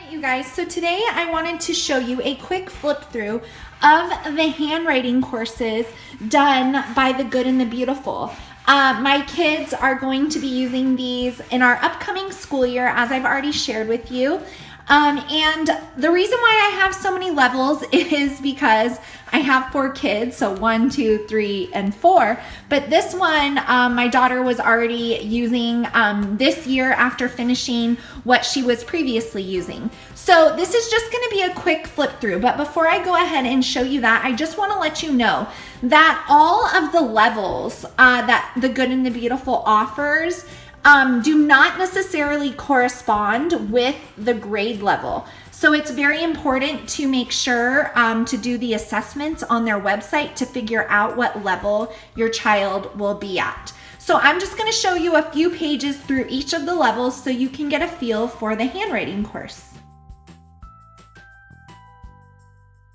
You guys, so today I wanted to show you a quick flip through of the handwriting courses done by the Good and the Beautiful. My kids are going to be using these in our upcoming school year, as I've already shared with you. And the reason why I have so many levels is because I have 4 kids, so 1, 2, 3, and 4. But this one, my daughter was already using this year after finishing what she was previously using. So this is just going to be a quick flip through. But before I go ahead and show you that, I just want to let you know that all of the levels that the Good and the Beautiful offers do not necessarily correspond with the grade level. So it's very important to make sure to do the assessments on their website to figure out what level your child will be at. So I'm just going to show you a few pages through each of the levels so you can get a feel for the handwriting course.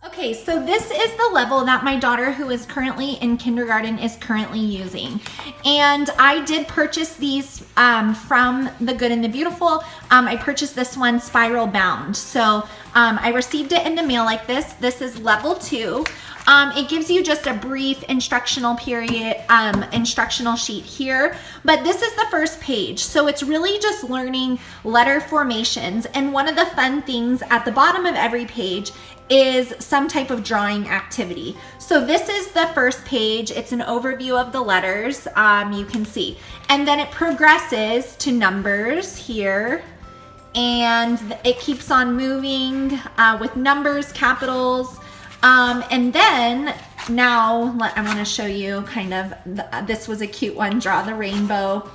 Okay, so this is the level that my daughter, who is currently in kindergarten, is currently using. And I did purchase these from the Good and the Beautiful. I purchased this one spiral bound. So I received it in the mail like this. This is level 2. It gives you just a brief instructional sheet here, but this is the first page. So it's really just learning letter formations. And one of the fun things at the bottom of every page is some type of drawing activity. So this is the first page. It's an overview of the letters, you can see. And then it progresses to numbers here. And it keeps on moving with numbers, capitals. And then now I want to show you kind of, this was a cute one, draw the rainbow.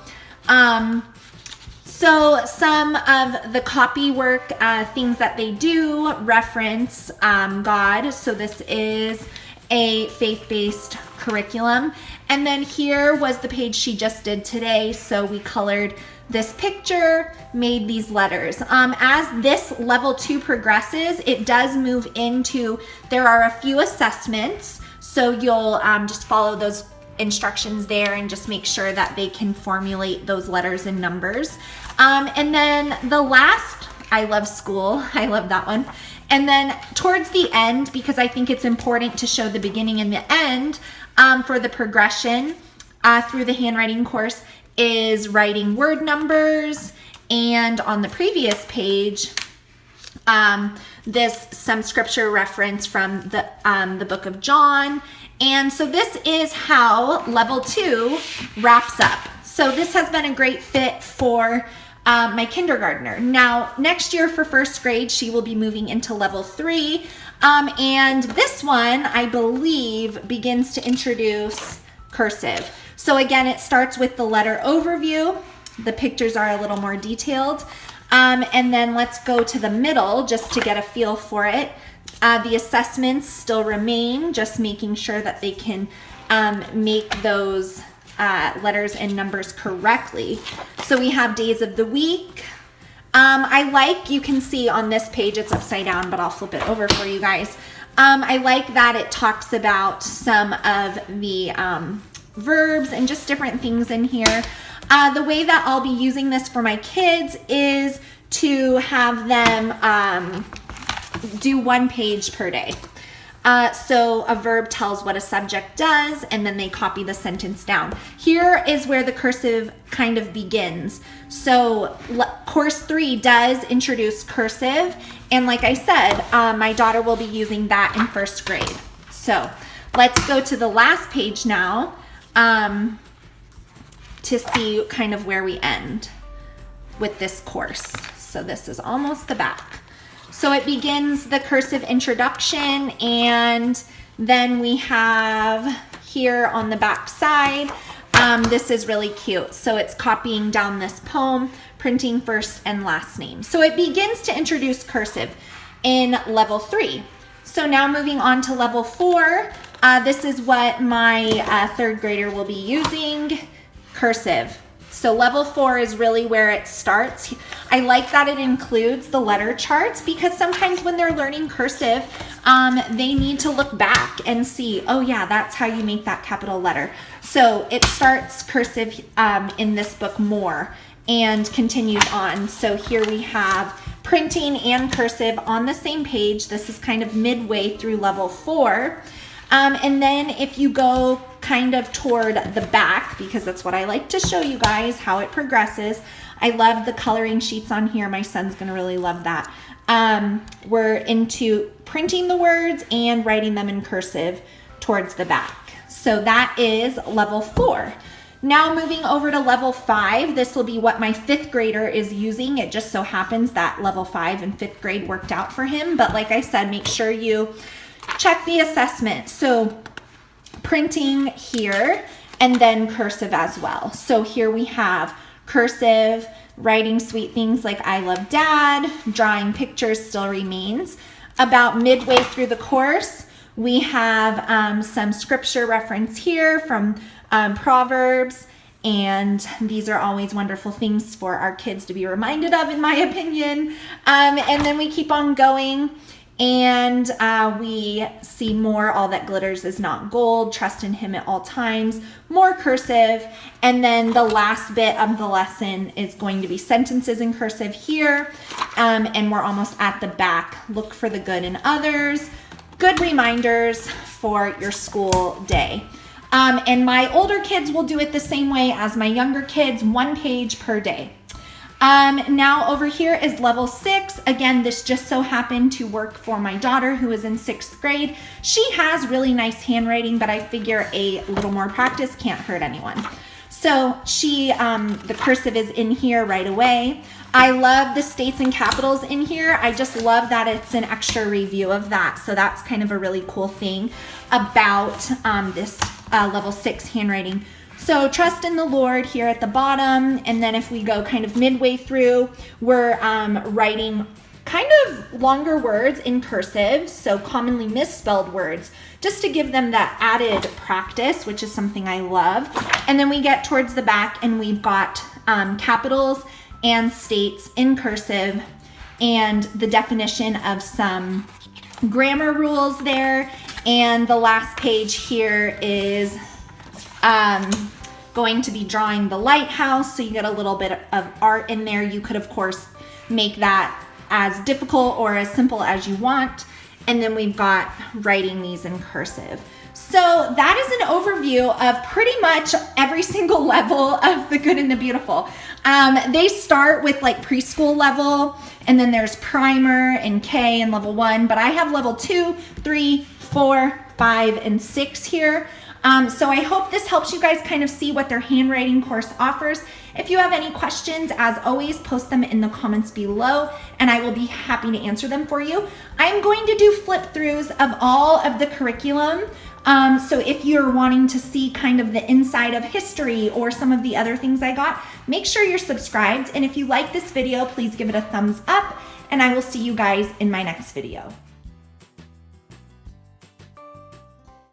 So some of the copy work things that they do reference God. So this is a faith-based curriculum. And then here was the page she just did today. So we colored this picture, made these letters. As this level 2 progresses, it does move into, there are a few assessments. So you'll just follow those instructions there and just make sure that they can formulate those letters and numbers. And then the last, I love school, I love that one. And then towards the end, because I think it's important to show the beginning and the end for the progression through the handwriting course, is writing word numbers. And on the previous page, some scripture reference from the book of John. And so this is how level 2 wraps up. So this has been a great fit for my kindergartner. Now, next year for first grade, she will be moving into level 3. And this one, I believe, begins to introduce cursive. So again, it starts with the letter overview. The pictures are a little more detailed. And then let's go to the middle just to get a feel for it. The assessments still remain, just making sure that they can make those letters and numbers correctly. So we have days of the week. You can see on this page, it's upside down, but I'll flip it over for you guys. I like that it talks about some of the verbs and just different things in here. The way that I'll be using this for my kids is to have them do 1 page per day. So a verb tells what a subject does, and then they copy the sentence down. Here is where the cursive kind of begins. So course 3 does introduce cursive, and like I said, my daughter will be using that in first grade. So let's go to the last page now to see kind of where we end with this course. So this is almost the back. So it begins the cursive introduction, and then we have here on the back side, this is really cute. So it's copying down this poem, printing first and last name. So it begins to introduce cursive in level 3. So now moving on to level 4, this is what my 3rd grader will be using, cursive. So level 4 is really where it starts. I like that it includes the letter charts, because sometimes when they're learning cursive, they need to look back and see, oh yeah, that's how you make that capital letter. So it starts cursive in this book more and continues on. So here we have printing and cursive on the same page. This is kind of midway through level 4. And then if you go kind of toward the back, because that's what I like to show you guys, how it progresses. I love the coloring sheets on here. My son's gonna really love that. We're into printing the words and writing them in cursive towards the back. So that is level 4. Now moving over to level 5, this will be what my 5th grader is using. It just so happens that level 5 and 5th grade worked out for him. But like I said, make sure you check the assessment. So printing here and then cursive as well. So here we have cursive, writing sweet things like I love dad, drawing pictures still remains. About midway through the course, we have some scripture reference here from Proverbs, and these are always wonderful things for our kids to be reminded of, in my opinion. And then we keep on going, and we see more, all that glitters is not gold, trust in him at all times, more cursive, and then the last bit of the lesson is going to be sentences in cursive here, and we're almost at the back. Look for the good in others, good reminders for your school day. And my older kids will do it the same way as my younger kids, 1 page per day. Now over here is level 6. Again, this just so happened to work for my daughter who is in 6th grade. She has really nice handwriting, but I figure a little more practice can't hurt anyone. So the cursive is in here right away. I love the states and capitals in here. I just love that it's an extra review of that. So that's kind of a really cool thing about this level 6 handwriting. So trust in the Lord here at the bottom. And then if we go kind of midway through, we're writing kind of longer words in cursive, so commonly misspelled words, just to give them that added practice, which is something I love. And then we get towards the back and we've got capitals and states in cursive and the definition of some grammar rules there. And the last page here is going to be drawing the lighthouse, so you get a little bit of art in there. You could of course make that as difficult or as simple as you want. And then we've got writing these in cursive. So that is an overview of pretty much every single level of the Good and the Beautiful. They start with like preschool level, and then there's primer and K and level 1, but I have level 2, 3, 4, 5, and 6 here. So I hope this helps you guys kind of see what their handwriting course offers. If you have any questions, as always, post them in the comments below and I will be happy to answer them for you. I'm going to do flip throughs of all of the curriculum. So if you're wanting to see kind of the inside of history or some of the other things I got, make sure you're subscribed. And if you like this video, please give it a thumbs up, and I will see you guys in my next video.